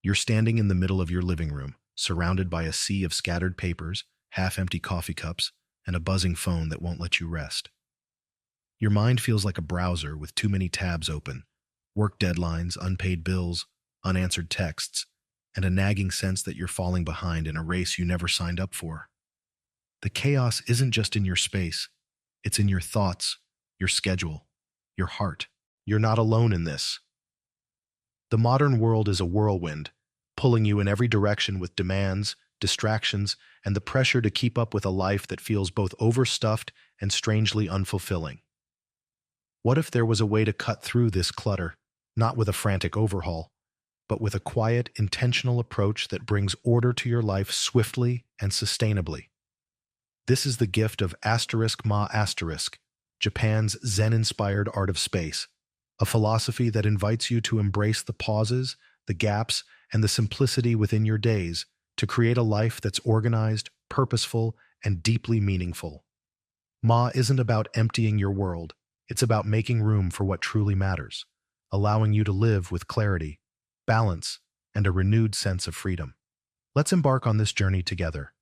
You're standing in the middle of your living room, surrounded by a sea of scattered papers, half-empty coffee cups, and a buzzing phone that won't let you rest. Your mind feels like a browser with too many tabs open, work deadlines, unpaid bills, unanswered texts, and a nagging sense that you're falling behind in a race you never signed up for. The chaos isn't just in your space, it's in your thoughts, your schedule, your heart. You're not alone in this. The modern world is a whirlwind, pulling you in every direction with demands, distractions, and the pressure to keep up with a life that feels both overstuffed and strangely unfulfilling. What if there was a way to cut through this clutter, not with a frantic overhaul, but with a quiet, intentional approach that brings order to your life swiftly and sustainably? This is the gift of *Ma*, Japan's Zen-inspired art of space, a philosophy that invites you to embrace the pauses, the gaps, and the simplicity within your days to create a life that's organized, purposeful, and deeply meaningful. Ma isn't about emptying your world, it's about making room for what truly matters, allowing you to live with clarity, balance, and a renewed sense of freedom. Let's embark on this journey together,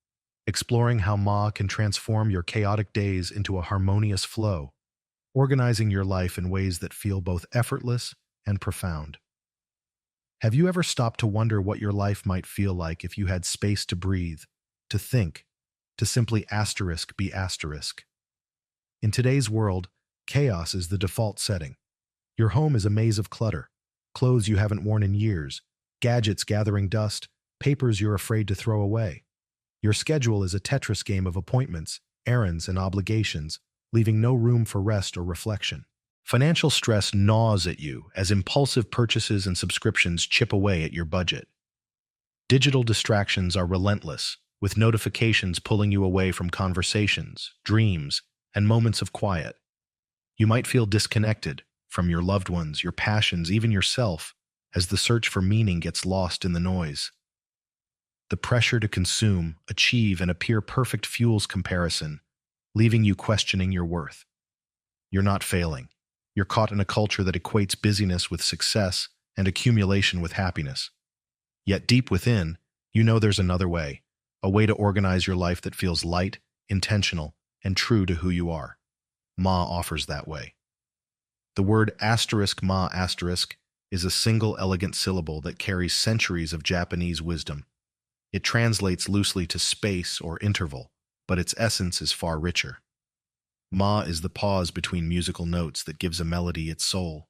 exploring how Ma can transform your chaotic days into a harmonious flow, organizing your life in ways that feel both effortless and profound. Have you ever stopped to wonder what your life might feel like if you had space to breathe, to think, to simply be asterisk? In today's world, chaos is the default setting. Your home is a maze of clutter, clothes you haven't worn in years, gadgets gathering dust, papers you're afraid to throw away. Your schedule is a Tetris game of appointments, errands, and obligations, leaving no room for rest or reflection. Financial stress gnaws at you as impulsive purchases and subscriptions chip away at your budget. Digital distractions are relentless, with notifications pulling you away from conversations, dreams, and moments of quiet. You might feel disconnected from your loved ones, your passions, even yourself, as the search for meaning gets lost in the noise. The pressure to consume, achieve, and appear perfect fuels comparison, leaving you questioning your worth. You're not failing. You're caught in a culture that equates busyness with success and accumulation with happiness. Yet deep within, you know there's another way, a way to organize your life that feels light, intentional, and true to who you are. Ma offers that way. The word *Ma* is a single elegant syllable that carries centuries of Japanese wisdom. It translates loosely to space or interval, but its essence is far richer. Ma is the pause between musical notes that gives a melody its soul,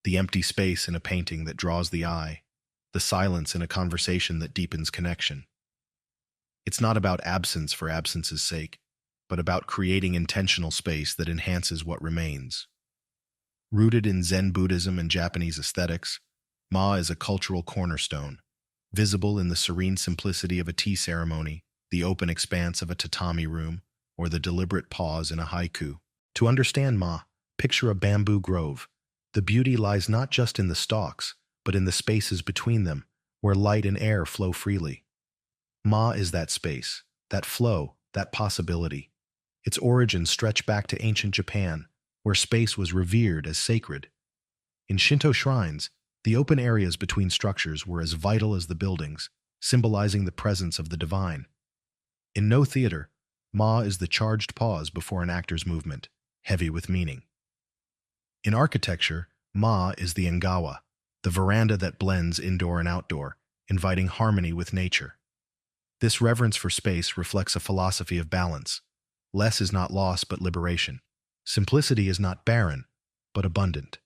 the empty space in a painting that draws the eye, the silence in a conversation that deepens connection. It's not about absence for absence's sake, but about creating intentional space that enhances what remains. Rooted in Zen Buddhism and Japanese aesthetics, Ma is a cultural cornerstone, visible in the serene simplicity of a tea ceremony, the open expanse of a tatami room, or the deliberate pause in a haiku. To understand Ma, picture a bamboo grove. The beauty lies not just in the stalks, but in the spaces between them, where light and air flow freely. Ma is that space, that flow, that possibility. Its origins stretch back to ancient Japan, where space was revered as sacred. In Shinto shrines, the open areas between structures were as vital as the buildings, symbolizing the presence of the divine. In no theater, Ma is the charged pause before an actor's movement, heavy with meaning. In architecture, Ma is the engawa, the veranda that blends indoor and outdoor, inviting harmony with nature. This reverence for space reflects a philosophy of balance. Less is not loss but liberation. Simplicity is not barren, but abundant.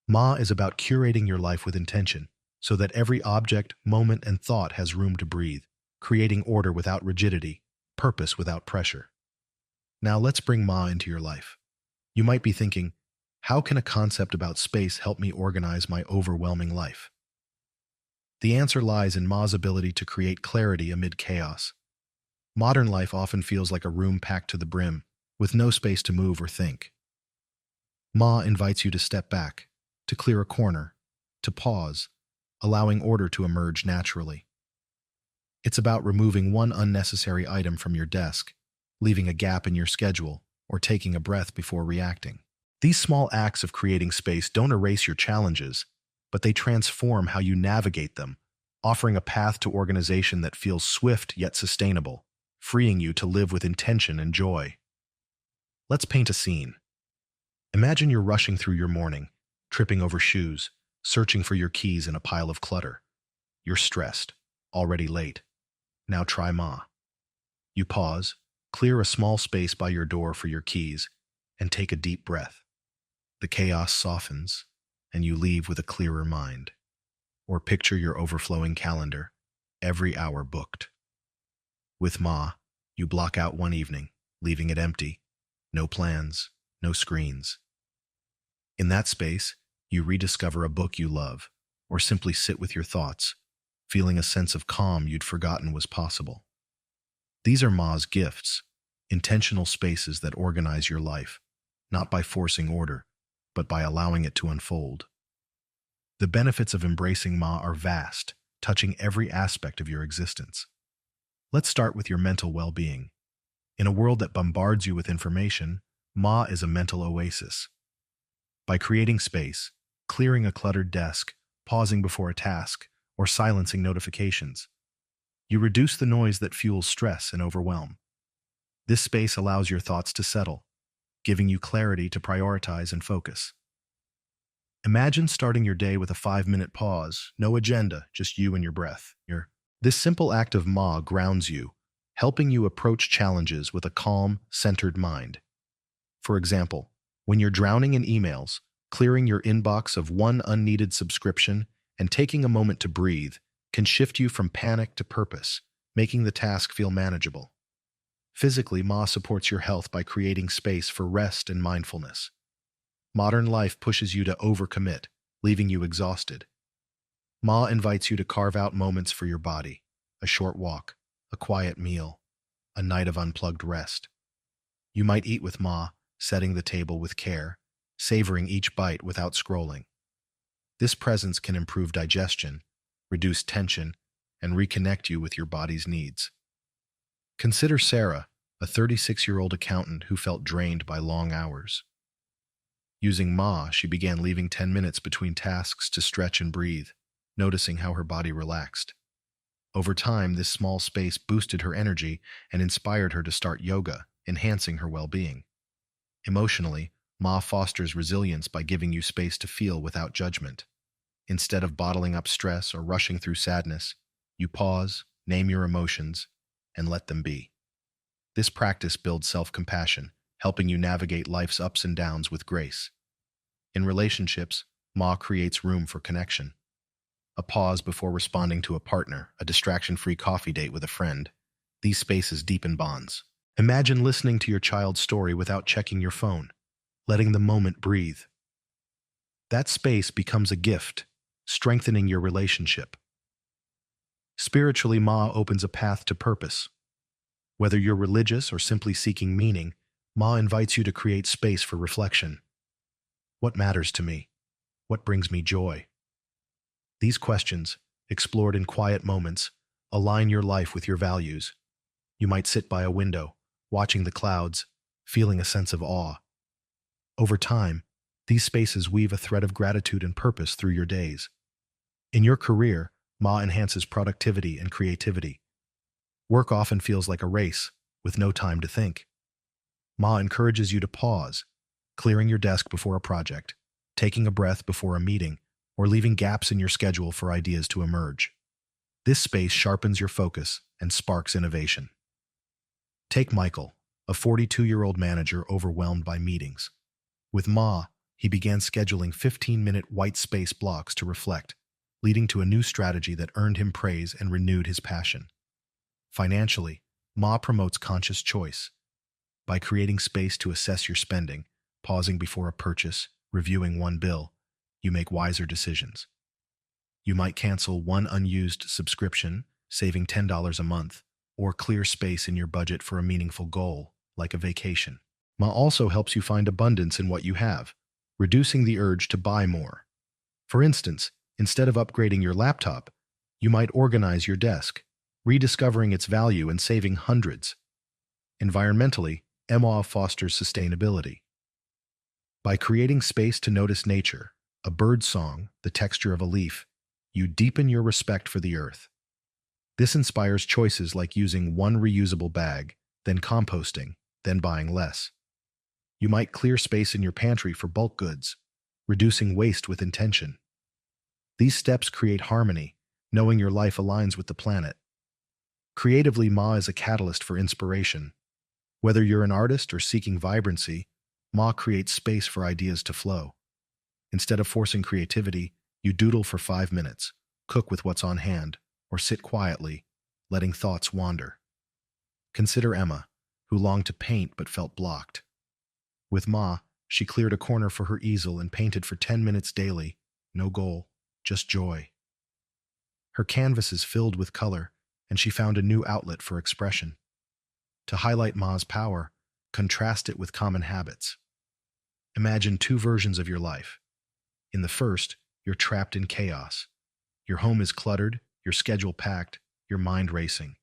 Ma is about curating your life with intention, so that every object, moment, and thought has room to breathe, creating order without rigidity, purpose without pressure. Now let's bring Ma into your life. You might be thinking, how can a concept about space help me organize my overwhelming life? The answer lies in Ma's ability to create clarity amid chaos. Modern life often feels like a room packed to the brim, with no space to move or think. Ma invites you to step back, to clear a corner, to pause, allowing order to emerge naturally. It's about removing one unnecessary item from your desk, leaving a gap in your schedule, or taking a breath before reacting. These small acts of creating space don't erase your challenges, but they transform how you navigate them, offering a path to organization that feels swift yet sustainable, freeing you to live with intention and joy. Let's paint a scene. Imagine you're rushing through your morning, tripping over shoes, searching for your keys in a pile of clutter. You're stressed, already late. Now try Ma. You pause, clear a small space by your door for your keys, and take a deep breath. The chaos softens, and you leave with a clearer mind. Or picture your overflowing calendar, every hour booked. With Ma, you block out one evening, leaving it empty. No plans, no screens. In that space, you rediscover a book you love, or simply sit with your thoughts, feeling a sense of calm you'd forgotten was possible. These are Ma's gifts, intentional spaces that organize your life, not by forcing order, but by allowing it to unfold. The benefits of embracing Ma are vast, touching every aspect of your existence. Let's start with your mental well-being. In a world that bombards you with information, Ma is a mental oasis. By creating space, clearing a cluttered desk, pausing before a task, or silencing notifications, you reduce the noise that fuels stress and overwhelm. This space allows your thoughts to settle, giving you clarity to prioritize and focus. Imagine starting your day with a 5-minute pause, no agenda, just you and your breath. This simple act of Ma grounds you, helping you approach challenges with a calm, centered mind. For example, when you're drowning in emails, clearing your inbox of one unneeded subscription and taking a moment to breathe can shift you from panic to purpose, making the task feel manageable. Physically, Ma supports your health by creating space for rest and mindfulness. Modern life pushes you to overcommit, leaving you exhausted. Ma invites you to carve out moments for your body, a short walk, a quiet meal, a night of unplugged rest. You might eat with Ma, setting the table with care, savoring each bite without scrolling. This presence can improve digestion, reduce tension, and reconnect you with your body's needs. Consider Sarah, a 36-year-old accountant who felt drained by long hours. Using Ma, she began leaving 10 minutes between tasks to stretch and breathe, noticing how her body relaxed. Over time, this small space boosted her energy and inspired her to start yoga, enhancing her well-being. Emotionally, Ma fosters resilience by giving you space to feel without judgment. Instead of bottling up stress or rushing through sadness, you pause, name your emotions, and let them be. This practice builds self-compassion, helping you navigate life's ups and downs with grace. In relationships, Ma creates room for connection. A pause before responding to a partner, a distraction-free coffee date with a friend. These spaces deepen bonds. Imagine listening to your child's story without checking your phone, letting the moment breathe. That space becomes a gift, strengthening your relationship. Spiritually, Ma opens a path to purpose. Whether you're religious or simply seeking meaning, Ma invites you to create space for reflection. What matters to me? What brings me joy? These questions, explored in quiet moments, align your life with your values. You might sit by a window, watching the clouds, feeling a sense of awe. Over time, these spaces weave a thread of gratitude and purpose through your days. In your career, Ma enhances productivity and creativity. Work often feels like a race, with no time to think. Ma encourages you to pause, clearing your desk before a project, taking a breath before a meeting, or leaving gaps in your schedule for ideas to emerge. This space sharpens your focus and sparks innovation. Take Michael, a 42-year-old manager overwhelmed by meetings. With Ma, he began scheduling 15-minute white space blocks to reflect, leading to a new strategy that earned him praise and renewed his passion. Financially, Ma promotes conscious choice. By creating space to assess your spending, pausing before a purchase, reviewing one bill, you make wiser decisions. You might cancel one unused subscription, saving $10 a month, or clear space in your budget for a meaningful goal, like a vacation. Ma also helps you find abundance in what you have, reducing the urge to buy more. For instance, instead of upgrading your laptop, you might organize your desk, rediscovering its value and saving hundreds. Environmentally, Ma fosters sustainability. By creating space to notice nature, a bird's song, the texture of a leaf, you deepen your respect for the earth. This inspires choices like using one reusable bag, then composting, then buying less. You might clear space in your pantry for bulk goods, reducing waste with intention. These steps create harmony, knowing your life aligns with the planet. Creatively, Ma is a catalyst for inspiration. Whether you're an artist or seeking vibrancy, Ma creates space for ideas to flow. Instead of forcing creativity, you doodle for 5 minutes, cook with what's on hand, or sit quietly, letting thoughts wander. Consider Emma, who longed to paint but felt blocked. With Ma, she cleared a corner for her easel and painted for 10 minutes daily, no goal, just joy. Her canvases filled with color, and she found a new outlet for expression. To highlight Ma's power, contrast it with common habits. Imagine two versions of your life. In the first, you're trapped in chaos. Your home is cluttered, your schedule packed, your mind racing.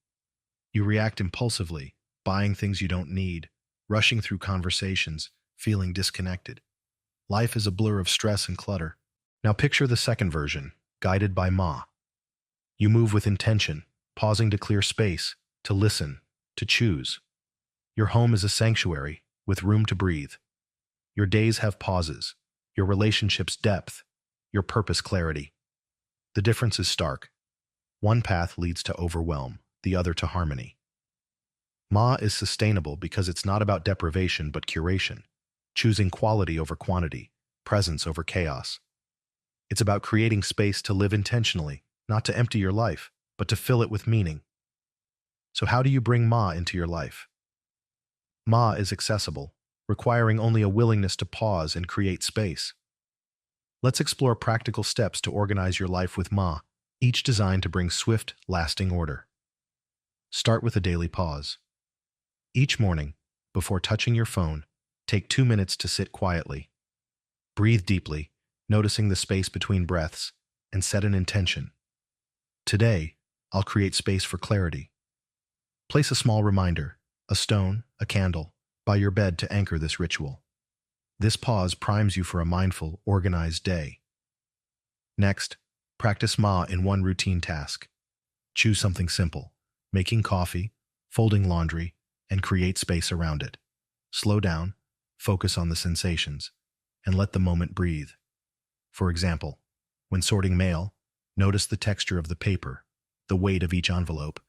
You react impulsively, buying things you don't need, rushing through conversations, feeling disconnected. Life is a blur of stress and clutter. Now picture the second version, guided by Ma. You move with intention, pausing to clear space, to listen, to choose. Your home is a sanctuary, with room to breathe. Your days have pauses, your relationships depth, your purpose clarity. The difference is stark. One path leads to overwhelm, the other to harmony. Ma is sustainable because it's not about deprivation but curation, choosing quality over quantity, presence over chaos. It's about creating space to live intentionally, not to empty your life, but to fill it with meaning. So how do you bring Ma into your life? Ma is accessible, requiring only a willingness to pause and create space. Let's explore practical steps to organize your life with Ma, each designed to bring swift, lasting order. Start with a daily pause. Each morning, before touching your phone, take 2 minutes to sit quietly. Breathe deeply, noticing the space between breaths, and set an intention. Today, I'll create space for clarity. Place a small reminder, a stone, a candle, by your bed to anchor this ritual. This pause primes you for a mindful, organized day. Next, practice Ma in one routine task. Choose something simple, making coffee, folding laundry, and create space around it. Slow down, focus on the sensations, and let the moment breathe. For example, when sorting mail, notice the texture of the paper, the weight of each envelope.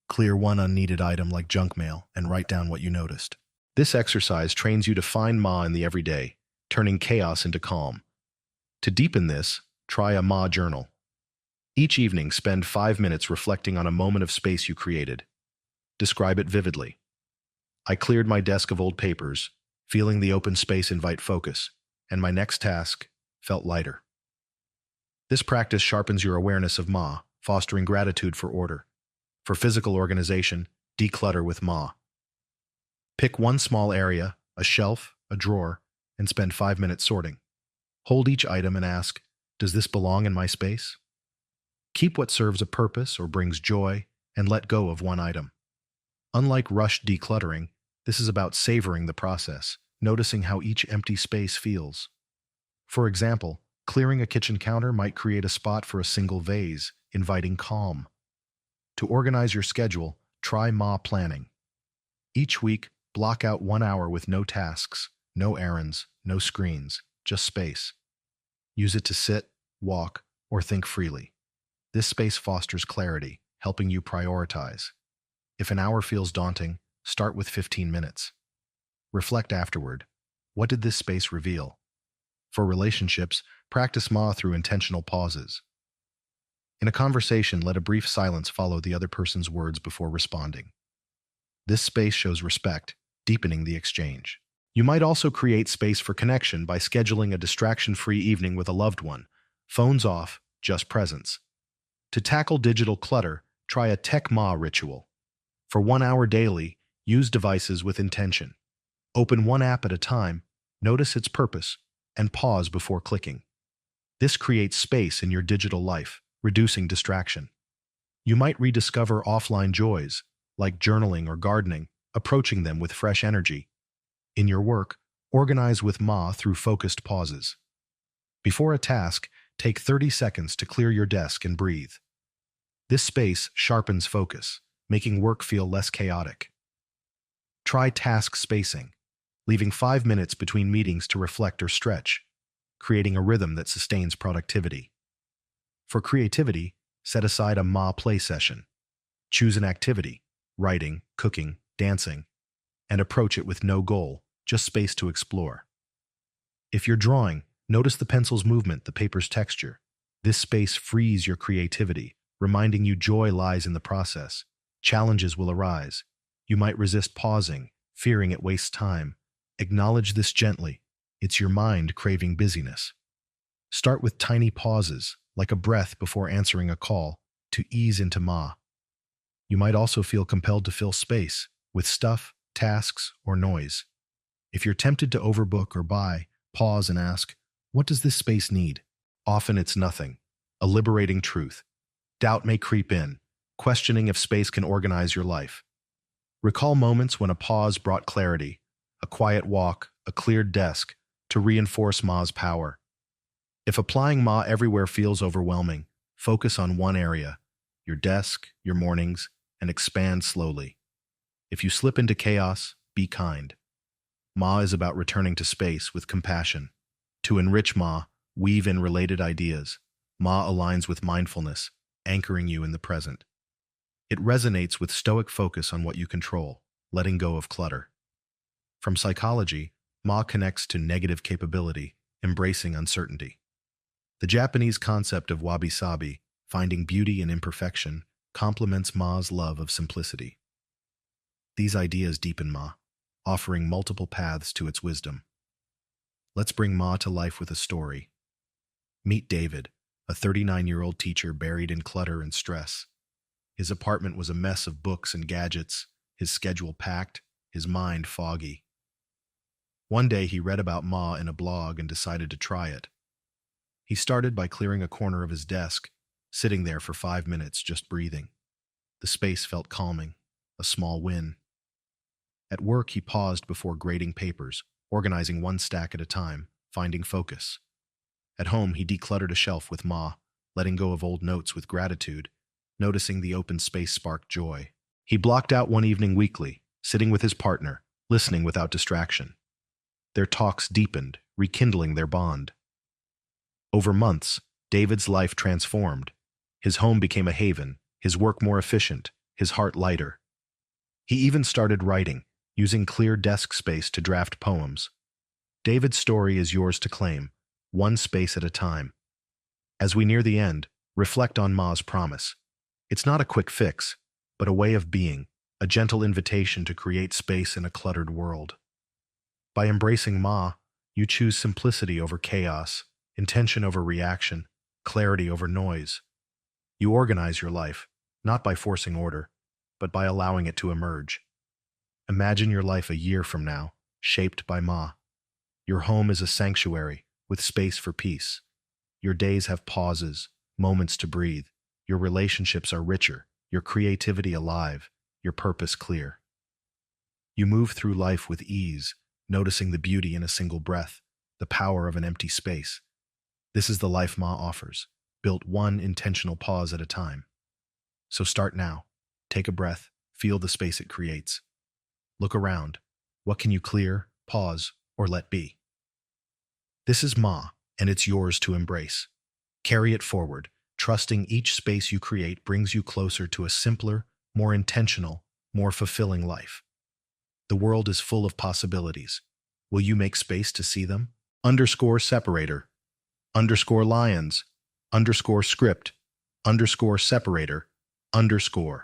Clear one unneeded item like junk mail and write down what you noticed. This exercise trains you to find Ma in the everyday, turning chaos into calm. To deepen this, try a Ma journal. Each evening, spend 5 minutes reflecting on a moment of space you created. Describe it vividly. I cleared my desk of old papers, feeling the open space invite focus, and my next task felt lighter. This practice sharpens your awareness of Ma, fostering gratitude for order. For physical organization, declutter with Ma. Pick one small area, a shelf, a drawer, and spend 5 minutes sorting. Hold each item and ask, does this belong in my space? Keep what serves a purpose or brings joy, and let go of one item. Unlike rushed decluttering, this is about savoring the process, noticing how each empty space feels. For example, clearing a kitchen counter might create a spot for a single vase, inviting calm. To organize your schedule, try Ma planning. Each week, block out 1 hour with no tasks, no errands, no screens, just space. Use it to sit, walk, or think freely. This space fosters clarity, helping you prioritize. If an hour feels daunting, start with 15 minutes. Reflect afterward. What did this space reveal? For relationships, practice Ma through intentional pauses. In a conversation, let a brief silence follow the other person's words before responding. This space shows respect, deepening the exchange. You might also create space for connection by scheduling a distraction-free evening with a loved one. Phones off, just presence. To tackle digital clutter, try a Tech Ma ritual. For 1 hour daily, use devices with intention. Open one app at a time, notice its purpose, and pause before clicking. This creates space in your digital life, reducing distraction. You might rediscover offline joys, like journaling or gardening, approaching them with fresh energy. In your work, organize with Ma through focused pauses. Before a task, Take 30 seconds to clear your desk and breathe. This space sharpens focus, making work feel less chaotic. Try task spacing, leaving 5 minutes between meetings to reflect or stretch, creating a rhythm that sustains productivity. For creativity, set aside a Ma play session. Choose an activity, writing, cooking, dancing, and approach it with no goal, just space to explore. If you're drawing, notice the pencil's movement, the paper's texture. This space frees your creativity, reminding you joy lies in the process. Challenges will arise. You might resist pausing, fearing it wastes time. Acknowledge this gently. It's your mind craving busyness. Start with tiny pauses, like a breath before answering a call, to ease into Ma. You might also feel compelled to fill space with stuff, tasks, or noise. If you're tempted to overbook or buy, pause and ask, what does this space need? Often it's nothing. A liberating truth. Doubt may creep in, questioning if space can organize your life. Recall moments when a pause brought clarity, a quiet walk, a cleared desk, to reinforce Ma's power. If applying Ma everywhere feels overwhelming, focus on one area, your desk, your mornings, and expand slowly. If you slip into chaos, be kind. Ma is about returning to space with compassion. To enrich Ma, weave in related ideas. Ma aligns with mindfulness, anchoring you in the present. It resonates with stoic focus on what you control, letting go of clutter. From psychology, Ma connects to negative capability, embracing uncertainty. The Japanese concept of Wabi-Sabi, finding beauty in imperfection, complements Ma's love of simplicity. These ideas deepen Ma, offering multiple paths to its wisdom. Let's bring Ma to life with a story. Meet David, a 39-year-old teacher buried in clutter and stress. His apartment was a mess of books and gadgets, his schedule packed, his mind foggy. One day he read about Ma in a blog and decided to try it. He started by clearing a corner of his desk, sitting there for 5 minutes just breathing. The space felt calming, a small win. At work he paused before grading papers, organizing one stack at a time, finding focus. At home he decluttered a shelf with Ma, letting go of old notes with gratitude. Noticing the open space sparked joy. He blocked out one evening weekly, sitting with his partner, listening without distraction. Their talks deepened, rekindling their bond. Over months, David's life transformed. His home became a haven, his work more efficient, his heart lighter. He even started writing, using clear desk space to draft poems. David's story is yours to claim, one space at a time. As we near the end, reflect on Ma's promise. It's not a quick fix, but a way of being, a gentle invitation to create space in a cluttered world. By embracing Ma, you choose simplicity over chaos, intention over reaction, clarity over noise. You organize your life, not by forcing order, but by allowing it to emerge. Imagine your life a year from now, shaped by Ma. Your home is a sanctuary, with space for peace. Your days have pauses, moments to breathe. Your relationships are richer, your creativity alive, your purpose clear. You move through life with ease, noticing the beauty in a single breath, the power of an empty space. This is the life Ma offers, built one intentional pause at a time. So start now. Take a breath, feel the space it creates. Look around. What can you clear, pause, or let be? This is Ma, and it's yours to embrace. Carry it forward, trusting each space you create brings you closer to a simpler, more intentional, more fulfilling life. The world is full of possibilities. Will you make space to see them? _separator, _lions, _script, _separator, ___.